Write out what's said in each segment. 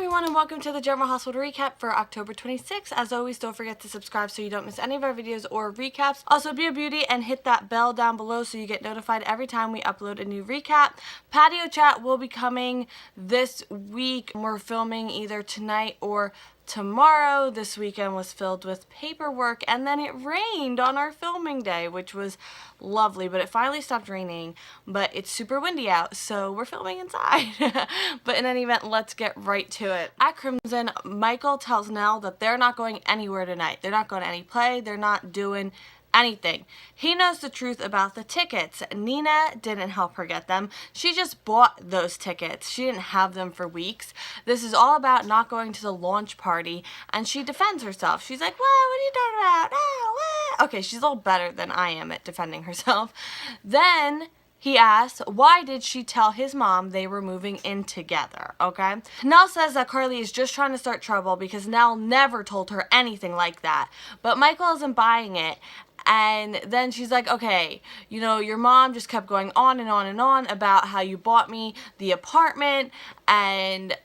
everyone, and welcome to the General Hospital recap for October 26th. As always, don't forget to subscribe so you don't miss any of our videos or recaps. Also, be a beauty and hit that bell down below so you get notified every time we upload a new recap. Patio Chat will be coming this week. We're filming either tonight or tomorrow. This weekend was filled with paperwork, and then it rained on our filming day, which was lovely, but it finally stopped raining. But it's super windy out, so we're filming inside. But in any event, let's get right to it. At Crimson, Michael tells Nelle that they're not going anywhere tonight. They're not going to any play. They're not doing anything. He knows the truth about the tickets. Nina didn't help her get them. She just bought those tickets. She didn't have them for weeks. This is all about not going to the launch party, and she defends herself. She's like, what are you talking about? Oh, what? Okay, she's a little better than I am at defending herself. Then he asks, why did she tell his mom they were moving in together, okay? Nelle says that Carly is just trying to start trouble because Nelle never told her anything like that. But Michael isn't buying it. And then she's like, okay, you know, your mom just kept going on and on and on about how you bought me the apartment, and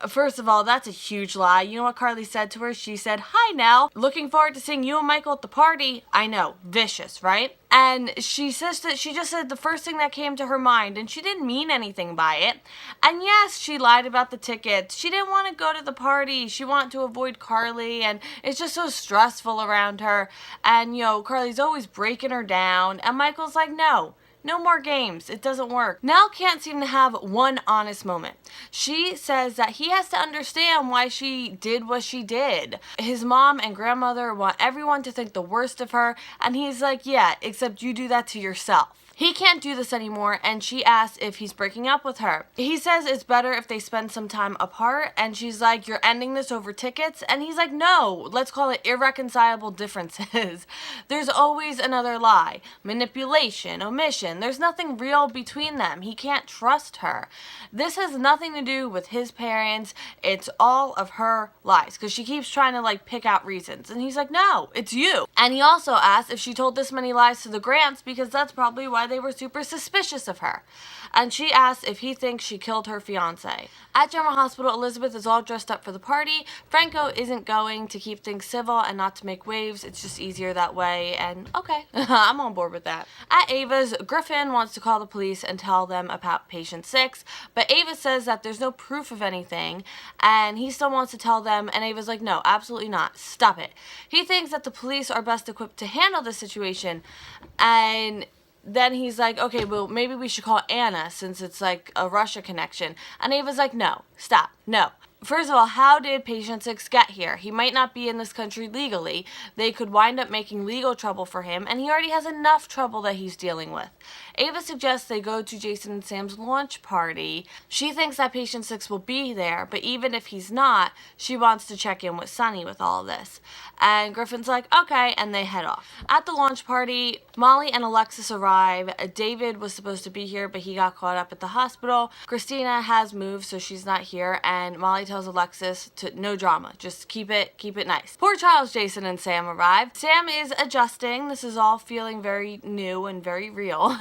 first of all, that's a huge lie. You know what Carly said to her? She said, hi, Nelle. Looking forward to seeing you and Michael at the party. I know. Vicious, right? And she says that she just said the first thing that came to her mind, and she didn't mean anything by it. And yes, she lied about the tickets. She didn't want to go to the party. She wanted to avoid Carly, and it's just so stressful around her. And, you know, Carly's always breaking her down. And Michael's like, no more games. It doesn't work. Nelle can't seem to have one honest moment. She says that he has to understand why she did what she did. His mom and grandmother want everyone to think the worst of her, and he's like, yeah, except you do that to yourself. He can't do this anymore, and she asks if he's breaking up with her. He says it's better if they spend some time apart, and she's like, you're ending this over tickets? And he's like, no, let's call it irreconcilable differences. There's always another lie, manipulation, omission. There's nothing real between them. He can't trust her. This has nothing to do with his parents. It's all of her lies, because she keeps trying to, like, pick out reasons. And he's like, no, it's you. And he also asks if she told this many lies to the Grants, because that's probably why they were super suspicious of her. And she asks if he thinks she killed her fiance. At General Hospital, Elizabeth is all dressed up for the party. Franco isn't going, to keep things civil and not to make waves. It's just easier that way, and okay, I'm on board with that. At Ava's, Griffin wants to call the police and tell them about patient 6, but Ava says that there's no proof of anything, and he still wants to tell them, and Ava's like, no, absolutely not. Stop it. He thinks that the police are best equipped to handle the situation, and then he's like, okay, well, maybe we should call Anna since it's like a Russia connection. And Ava's like, no, stop, no. First of all, how did patient 6 get here? He might not be in this country legally. They could wind up making legal trouble for him, and he already has enough trouble that he's dealing with. Ava suggests they go to Jason and Sam's launch party. She thinks that patient 6 will be there, but even if he's not, she wants to check in with Sonny with all of this. And Griffin's like, okay, and they head off. At the launch party, Molly and Alexis arrive. David was supposed to be here, but he got caught up at the hospital. Christina has moved, so she's not here, and Molly tells Alexis to no drama, just keep it nice. Poor Charles, Jason, and Sam arrive. Sam is adjusting. This is all feeling very new and very real.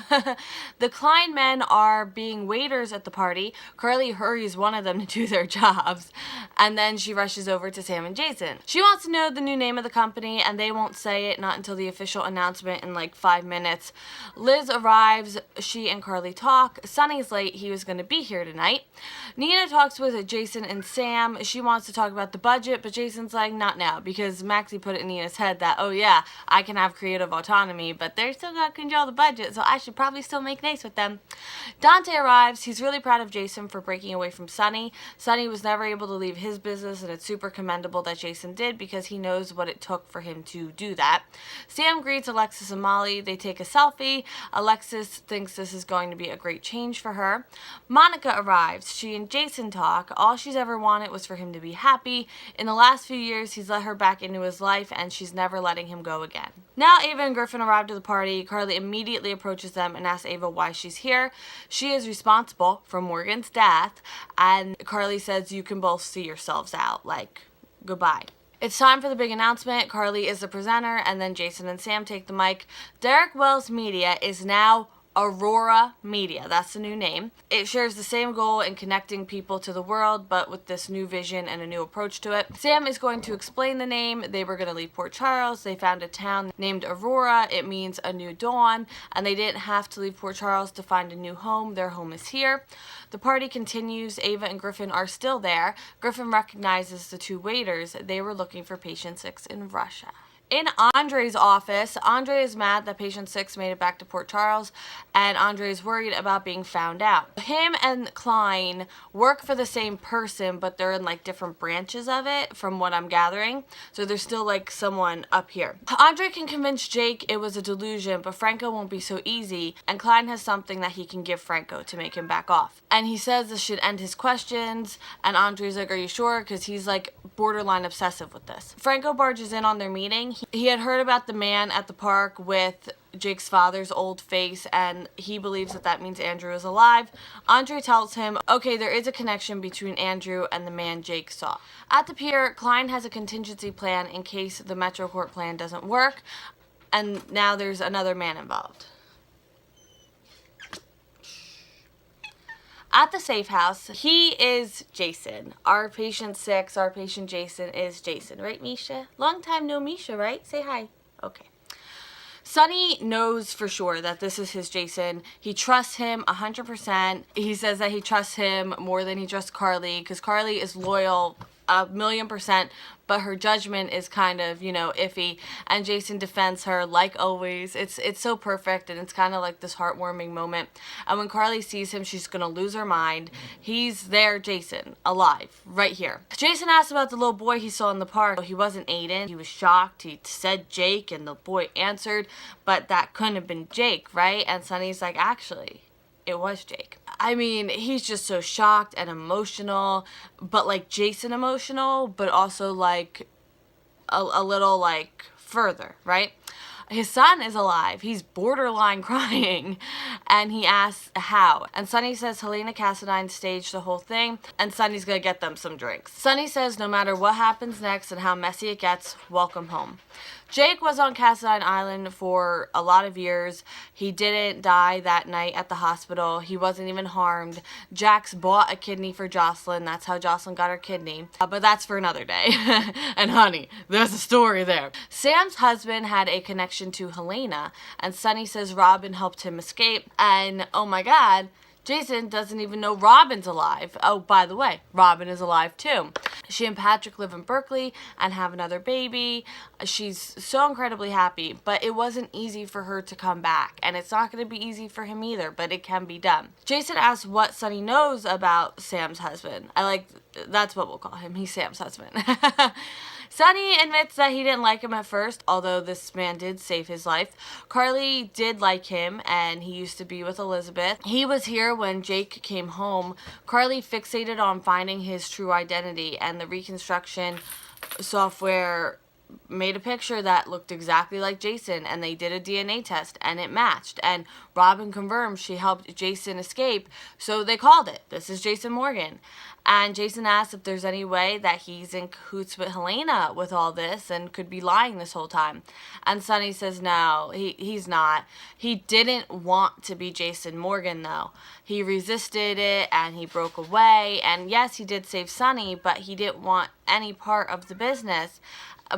The Klein men are being waiters at the party. Carly hurries one of them to do their jobs, and then she rushes over to Sam and Jason. She wants to know the new name of the company, and they won't say it, not until the official announcement in like 5 minutes. Liz arrives. She and Carly talk. Sonny's late. He was going to be here tonight. Nina talks with Jason and Sam. She wants to talk about the budget, but Jason's like, not now, because Maxie put it in Nina's head that, oh yeah, I can have creative autonomy, but they're still gonna control the budget, so I should probably still make nice with them. Dante arrives. He's really proud of Jason for breaking away from Sonny. Sonny was never able to leave his business, and it's super commendable that Jason did, because he knows what it took for him to do that. Sam greets Alexis and Molly. They take a selfie. Alexis thinks this is going to be a great change for her. Monica arrives. She and Jason talk. All she's ever wanted was for him to be happy. In the last few years, he's let her back into his life, and she's never letting him go again. Now Ava and Griffin arrive to the party. Carly immediately approaches them and asks Ava why she's here. She is responsible for Morgan's death, and Carly says, you can both see yourselves out, like, goodbye. It's time for the big announcement. Carly is the presenter, and then Jason and Sam take the mic. Derek Wells Media is now Aurora Media, that's the new name. It shares the same goal in connecting people to the world, but with this new vision and a new approach to it. Sam is going to explain the name. They were going to leave Port Charles. They found a town named Aurora. It means a new dawn, and they didn't have to leave Port Charles to find a new home. Their home is here. The party continues. Ava and Griffin are still there. Griffin recognizes the two waiters. They were looking for patient 6 in Russia. In Andre's office, Andre is mad that patient 6 made it back to Port Charles, and Andre is worried about being found out. Him and Klein work for the same person, but they're in like different branches of it, from what I'm gathering. So there's still like someone up here. Andre can convince Jake it was a delusion, but Franco won't be so easy, and Klein has something that he can give Franco to make him back off. And he says this should end his questions, and Andre's like, are you sure? Because he's like borderline obsessive with this. Franco barges in on their meeting. He had heard about the man at the park with Jake's father's old face, and he believes that that means Andrew is alive. Andre tells him, okay, there is a connection between Andrew and the man Jake saw. At the pier, Klein has a contingency plan in case the Metro Court plan doesn't work, and now there's another man involved. At the safe house, he is Jason. Our patient 6, our patient Jason is Jason. Right, Misha? Long time no Misha, right? Say hi. Okay. Sonny knows for sure that this is his Jason. He trusts him 100%. He says that he trusts him more than he trusts Carly, because Carly is loyal 1,000,000%, but her judgment is kind of, you know, iffy, and Jason defends her like always. It's so perfect, and it's kind of like this heartwarming moment. And when Carly sees him, she's gonna lose her mind. He's there, Jason, alive, right here. Jason asked about the little boy he saw in the park. He wasn't Aiden. He was shocked. He said Jake, and the boy answered, but that couldn't have been Jake, right? And Sonny's like, actually, it was Jake. I mean, he's just so shocked and emotional, but like Jason emotional, but also like a little like further, right? His son is alive. He's borderline crying, and he asks how. And Sonny says Helena Cassadine staged the whole thing, and Sonny's gonna get them some drinks. Sonny says no matter what happens next and how messy it gets, welcome home. Jake was on Cassadine Island for a lot of years. He didn't die that night at the hospital. He wasn't even harmed. Jax bought a kidney for Jocelyn. That's how Jocelyn got her kidney. But that's for another day. And honey, there's a story there. Sam's husband had a connection to Helena, and Sonny says Robin helped him escape. And oh my God, Jason doesn't even know Robin's alive. Oh, by the way, Robin is alive too. She and Patrick live in Berkeley and have another baby. She's so incredibly happy, but it wasn't easy for her to come back, and it's not going to be easy for him either, but it can be done. Jason asks what Sonny knows about Sam's husband. That's what we'll call him. He's Sam's husband. Sonny admits that he didn't like him at first, although this man did save his life. Carly did like him, and he used to be with Elizabeth. He was here when Jake came home. Carly fixated on finding his true identity, and the reconstruction software made a picture that looked exactly like Jason, and they did a DNA test, and it matched. And Robin confirmed she helped Jason escape, so they called it. This is Jason Morgan. And Jason asked if there's any way that he's in cahoots with Helena with all this and could be lying this whole time. And Sonny says no, he's not. He didn't want to be Jason Morgan, though. He resisted it, and he broke away. And yes, he did save Sonny, but he didn't want any part of the business.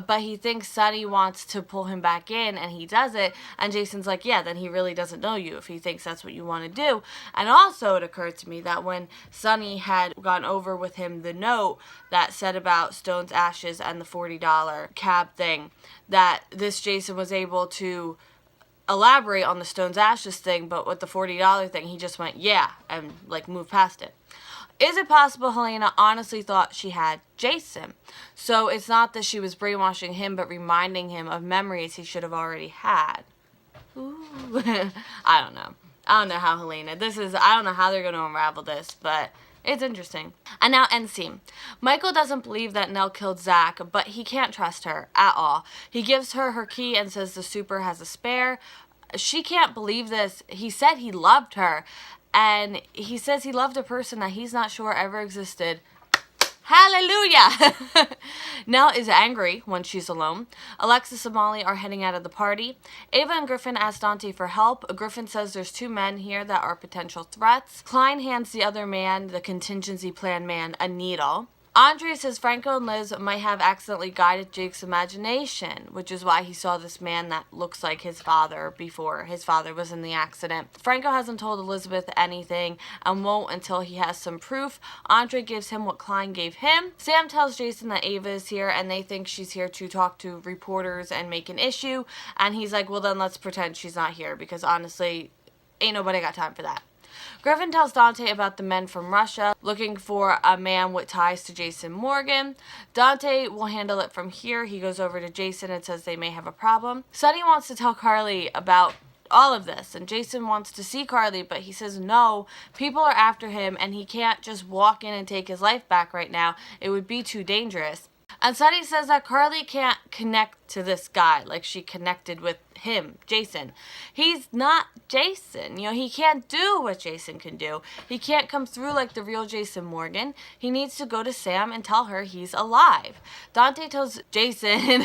But he thinks Sonny wants to pull him back in, and he does it. And Jason's like, yeah, then he really doesn't know you if he thinks that's what you want to do. And also it occurred to me that when Sonny had gone over with him the note that said about Stone's ashes and the $40 cab thing, that this Jason was able to elaborate on the Stone's ashes thing, but with the $40 thing, he just went, yeah, and like moved past it. Is it possible Helena honestly thought she had Jason? So it's not that she was brainwashing him, but reminding him of memories he should have already had. Ooh. I don't know. I don't know how Helena, I don't know how they're going to unravel this, but it's interesting. And now end scene. Michael doesn't believe that Nelle killed Zach, but he can't trust her at all. He gives her her key and says the super has a spare. She can't believe this. He said he loved her. And he says he loved a person that he's not sure ever existed. Hallelujah! Nelle is angry when she's alone. Alexis and Molly are heading out of the party. Ava and Griffin ask Dante for help. Griffin says there's 2 men here that are potential threats. Klein hands the other man, the contingency plan man, a needle. Andre says Franco and Liz might have accidentally guided Jake's imagination, which is why he saw this man that looks like his father before his father was in the accident. Franco hasn't told Elizabeth anything and won't until he has some proof. Andre gives him what Klein gave him. Sam tells Jason that Ava is here and they think she's here to talk to reporters and make an issue. And he's like, well, then let's pretend she's not here because honestly, ain't nobody got time for that. Griffin tells Dante about the men from Russia looking for a man with ties to Jason Morgan. Dante will handle it from here. He goes over to Jason and says they may have a problem. Sonny wants to tell Carly about all of this, and Jason wants to see Carly, but he says no, people are after him and he can't just walk in and take his life back right now. It would be too dangerous. And Sonny says that Carly can't connect to this guy like she connected with him, Jason. He's not Jason. You know, he can't do what Jason can do. He can't come through like the real Jason Morgan. He needs to go to Sam and tell her he's alive. Dante tells Jason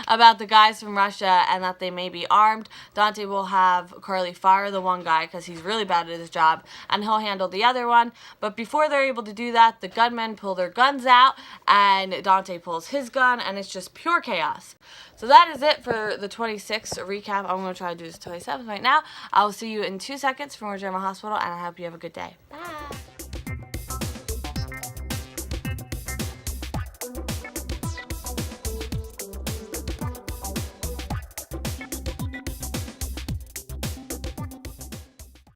about the guys from Russia and that they may be armed. Dante will have Carly fire the one guy because he's really bad at his job, and he'll handle the other one. But before they're able to do that, the gunmen pull their guns out and Dante pulls his gun, and it's just pure chaos. So that is it for the 26th recap. I'm going to try to do this 27th right now. I will see you in 2 seconds from more General Hospital, and I hope you have a good day. Bye!